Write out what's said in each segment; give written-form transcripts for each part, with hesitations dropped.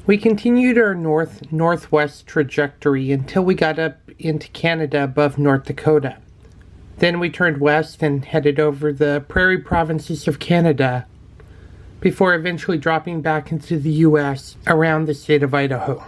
We continued our north-northwest trajectory until we got up into Canada above North Dakota. Then we turned west and headed over the prairie provinces of Canada before eventually dropping back into the U.S. around the state of Idaho.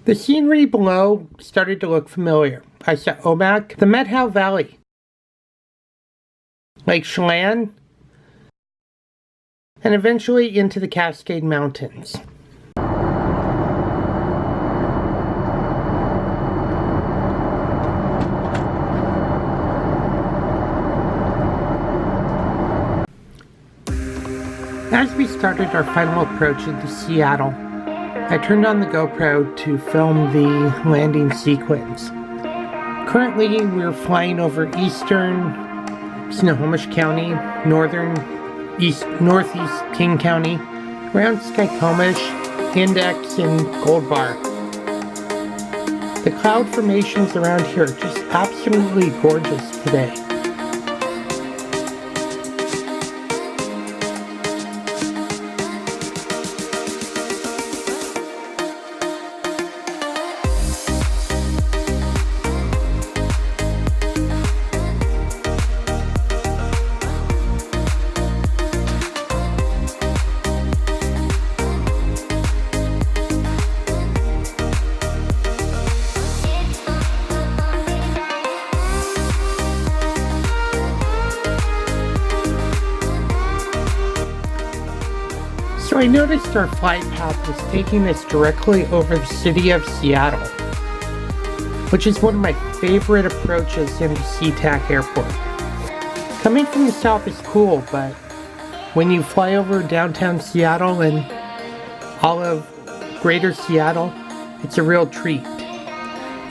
The scenery below started to look familiar. I saw Omak, the Methow Valley, Lake Chelan, and eventually into the Cascade Mountains. As we started our final approach into Seattle, I turned on the GoPro to film the landing sequence. Currently, we're flying over eastern Snohomish County, northeast King County, around Skykomish, Index, and Gold Bar. The cloud formations around here are just absolutely gorgeous today. So I noticed our flight path was taking us directly over the city of Seattle, which is one of my favorite approaches into SeaTac Airport. Coming from the south is cool, but when you fly over downtown Seattle and all of greater Seattle, it's a real treat.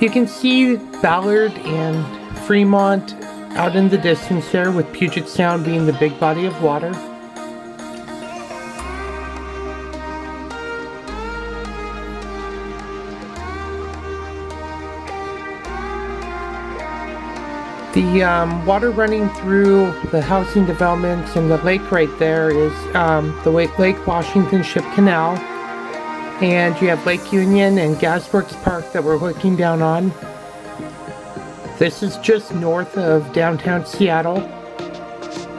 You can see Ballard and Fremont out in the distance there, with Puget Sound being the big body of water. The water running through the housing developments and the lake right there is the Lake Washington Ship Canal. And you have Lake Union and Gasworks Park that we're looking down on. This is just north of downtown Seattle.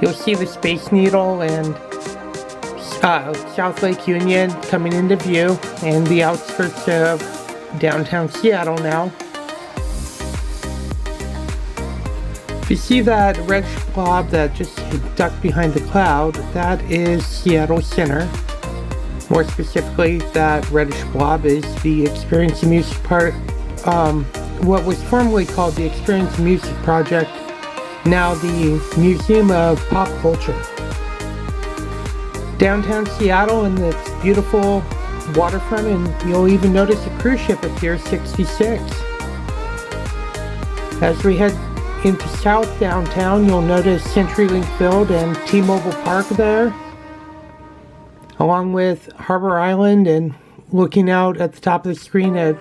You'll see the Space Needle and South Lake Union coming into view, and the outskirts of downtown Seattle now. If you see that red blob that just ducked behind the cloud, that is Seattle Center. More specifically, that reddish blob is the Experience the Music part, what was formerly called the Experience the Music Project, now the Museum of Pop Culture. Downtown Seattle and its beautiful waterfront, and you'll even notice a cruise ship at Pier 66. As we head into south downtown, you'll notice CenturyLink Field and T-Mobile Park there, along with Harbor Island, and looking out at the top of the screen at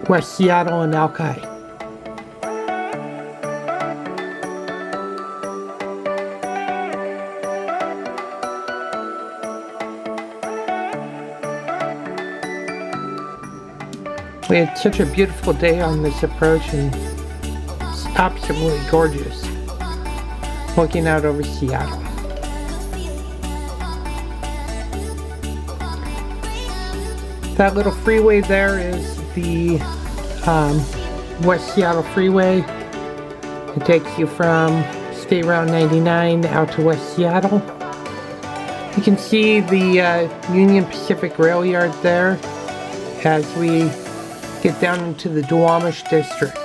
West Seattle and Alki. We had such a beautiful day on this approach, and it's absolutely gorgeous looking out over Seattle. That little freeway there is the West Seattle Freeway. It takes you from Interstate Route 99 out to West Seattle. You can see the Union Pacific Rail Yard there as we get down into the Duwamish district.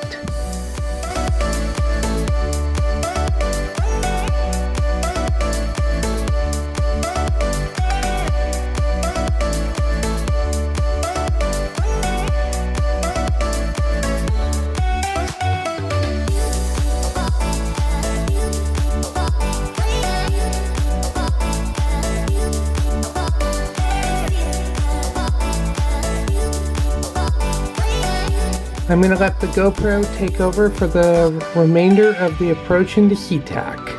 I'm going to let the GoPro take over for the remainder of the approach into SeaTac.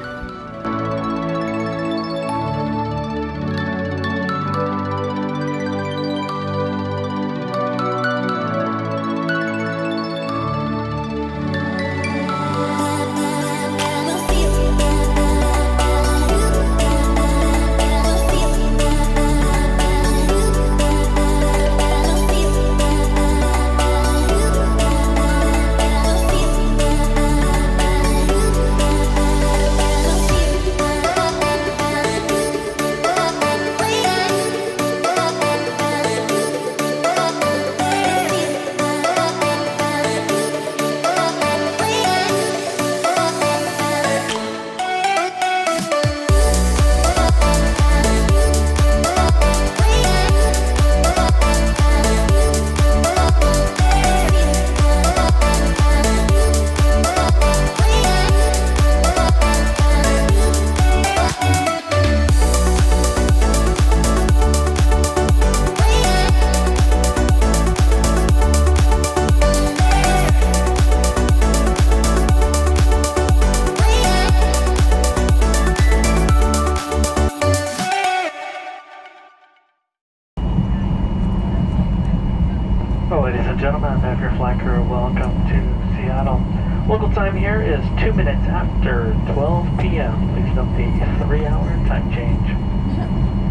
Well, ladies and gentlemen, I'm your flight crew. Welcome to Seattle. Local time here is 2 minutes after 12 p.m. Please note the 3-hour time change.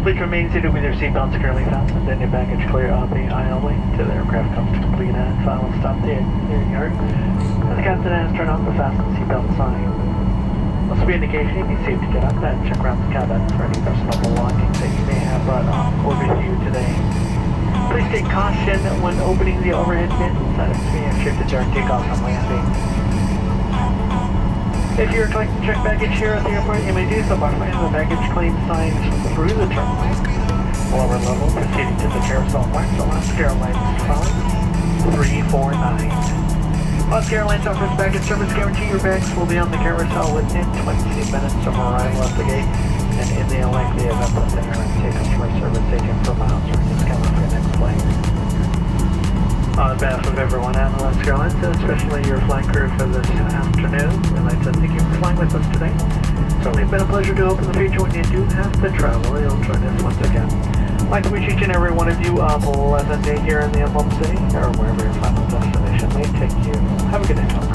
Please remain seated with your seatbelts securely fastened and your baggage clear on the aisleway till the aircraft comes to complete and final stop the clearing yard. The captain has turned on the fasten seatbelt sign. This will be indication you'll be safe to get up and check around the cabin for any personal belongings that you may have brought on board with you today. Please take caution when opening the overhead bins as we have shifted during takeoff and landing. If you're collecting checked baggage here at the airport, you may do so by finding the baggage claim signs through the terminal. Lower level, proceeding to the carousel marks Alaska Airlines Fund 349. Alaska Airlines offers baggage service guarantee. Your bags will be on the carousel within 20 minutes of arrival at the gate. And in the unlikely event that the airline takes customer service agent for miles or discount for your next flight. On behalf of everyone at Alaska Airlines, and especially your flight crew for this afternoon, we'd like to thank you for flying with us today. It's certainly been a pleasure to hope in the future when you do have to travel, you'll join us once again. I'd like to wish each and every one of you a pleasant day here in the Emblem City, or wherever your final destination may take you. Have a good day, folks.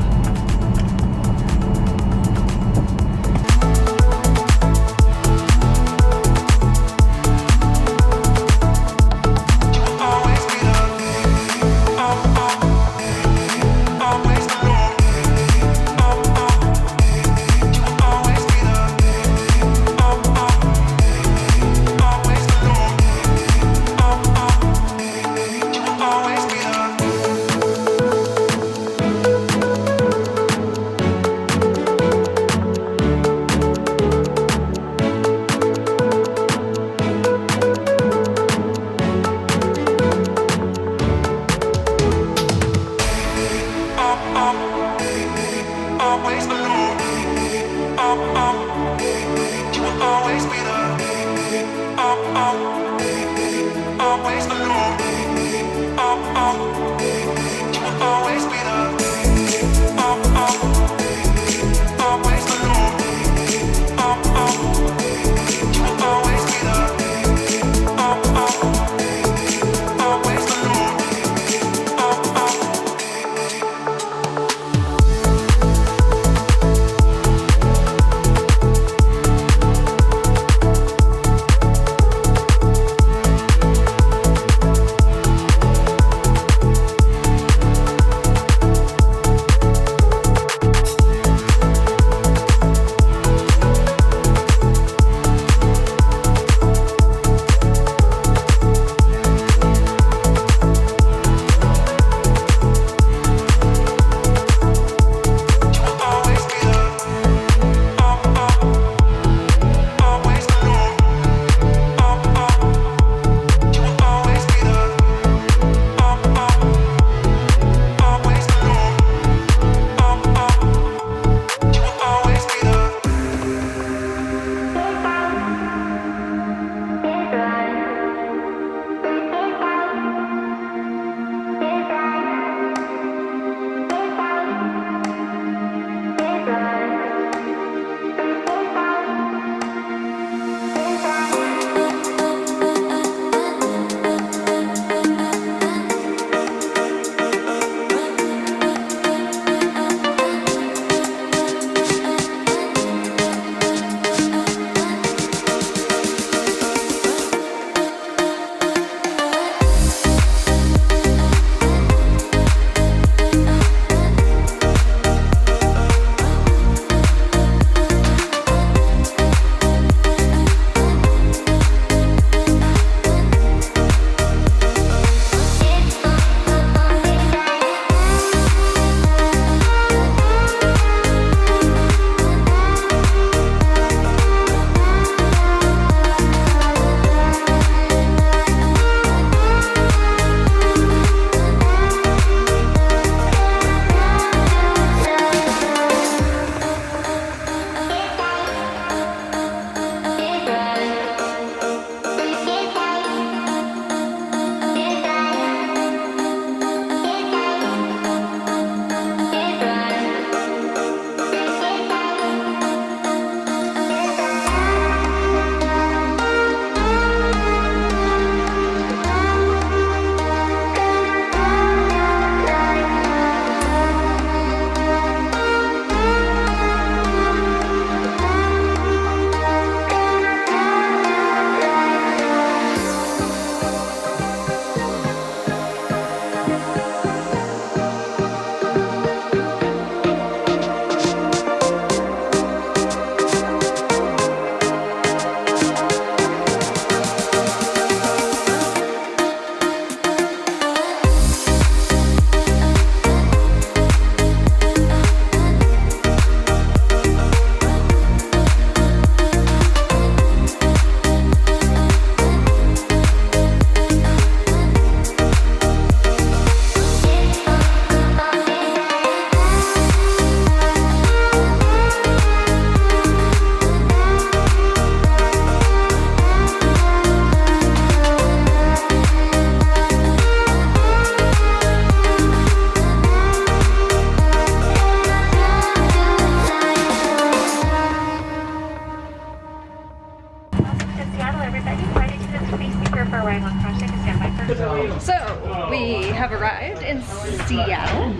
So, we have arrived in Seattle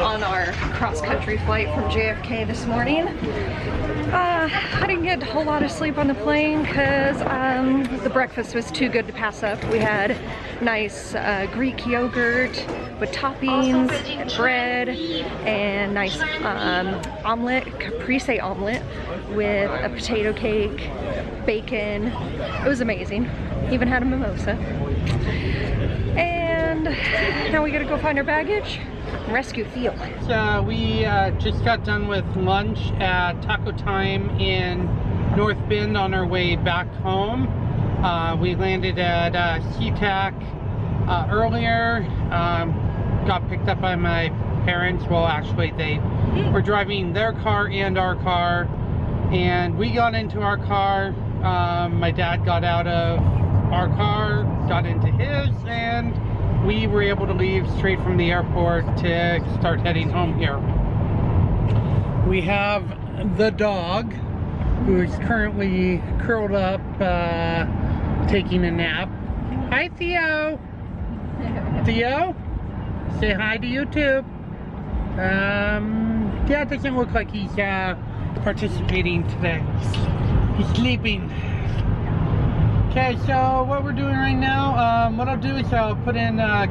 on our cross-country flight from JFK this morning. I didn't get a whole lot of sleep on the plane because the breakfast was too good to pass up. We had nice Greek yogurt with toppings and bread and nice omelet, caprese omelet with a potato cake, bacon. It was amazing. Even had a mimosa. And now we gotta go find our baggage and rescue Theo. So we just got done with lunch at Taco Time in North Bend on our way back home. We landed at SeaTac earlier. Got picked up by my parents. Well, actually they were driving their car and our car. And we got into our car. My dad got out of our car, got into his, and we were able to leave straight from the airport to start heading home here. We have the dog, who is currently curled up, taking a nap. Hi, Theo. Theo, say hi to YouTube. Yeah, it doesn't look like he's participating today. He's sleeping. Okay, so what we're doing right now, what I'll do is I'll put in the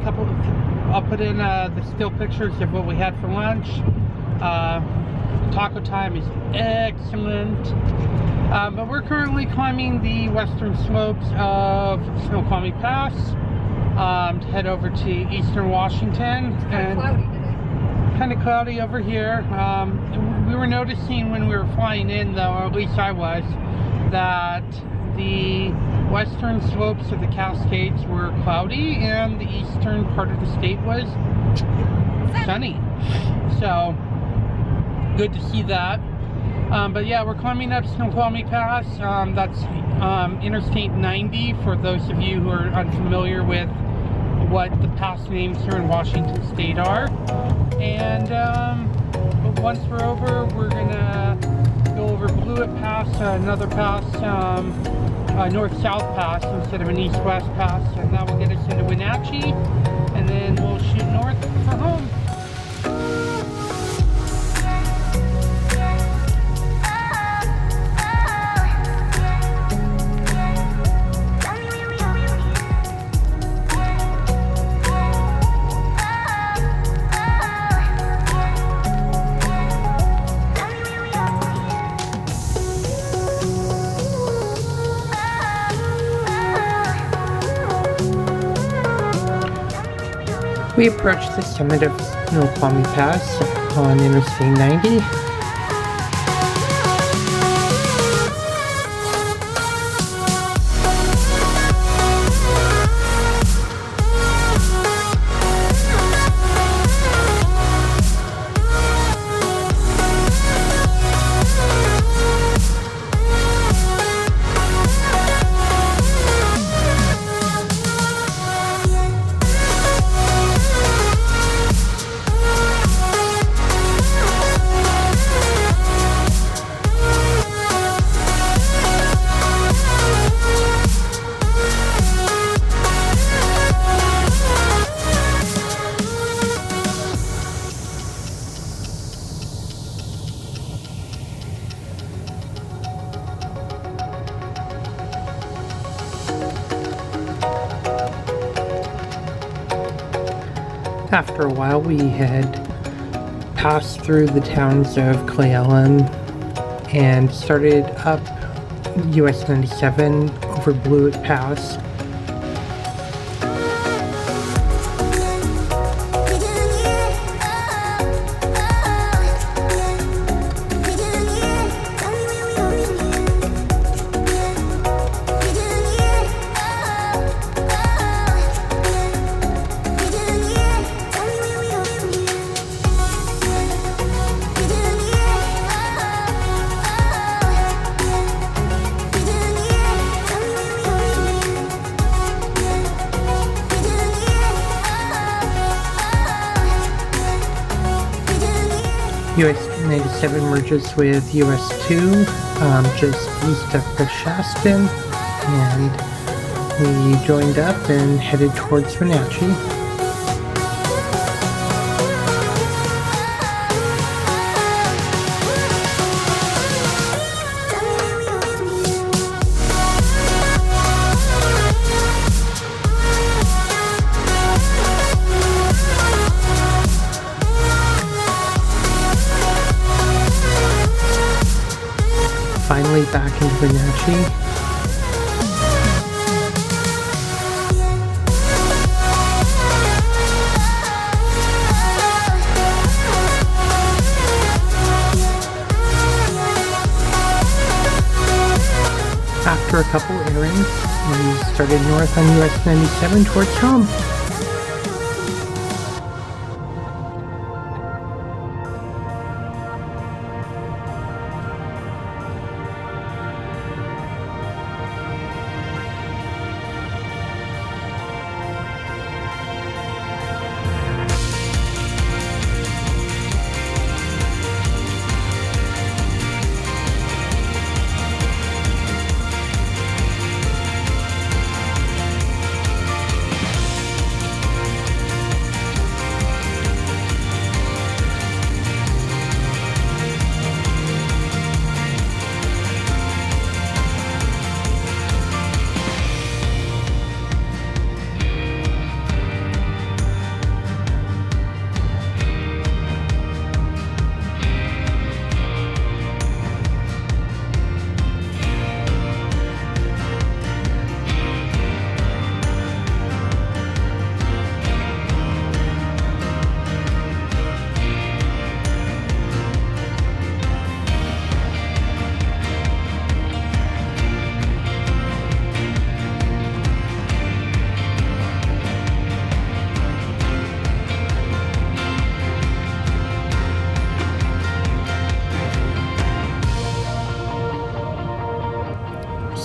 still pictures of what we had for lunch. Taco Time is excellent. But we're currently climbing the western slopes of Snoqualmie Pass to head over to eastern Washington. And Cloudy today. Kind of cloudy over here. We were noticing when we were flying in, though, or at least I was, that the western slopes of the Cascades were cloudy and the eastern part of the state was sunny. So, good to see that. But yeah, we're climbing up Snoqualmie Pass. That's Interstate 90 for those of you who are unfamiliar with what the pass names here in Washington State are. And once we're over, we're gonna go over Blewett Pass, another pass, north-south pass instead of an east-west pass, and that will get us into Wenatchee, and then we'll shoot north for home. We approached the summit of Snoqualmie Pass on Interstate 90. After a while, we had passed through the towns of Cle Elum and started up US 97 over Blewett Pass. US 97 merges with US 2 just east of Shaston, and we joined up and headed towards Wenatchee. Finally back into Wenatchee. After a couple errands, we started north on US 97 towards home.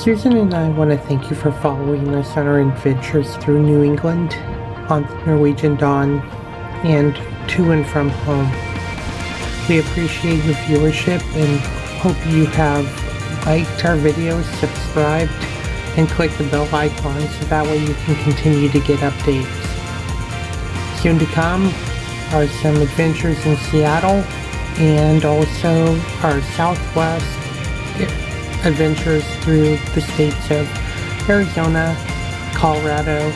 Susan and I want to thank you for following us on our adventures through New England on the Norwegian Dawn and to and from home. We appreciate your viewership and hope you have liked our videos, subscribed, and clicked the bell icon so that way you can continue to get updates. Soon to come are some adventures in Seattle and also our Southwest adventures through the states of Arizona, Colorado,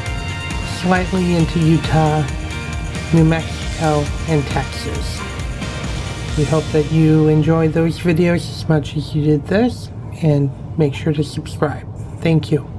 slightly into Utah, New Mexico, and Texas. We hope that you enjoyed those videos as much as you did this, and make sure to subscribe. Thank you.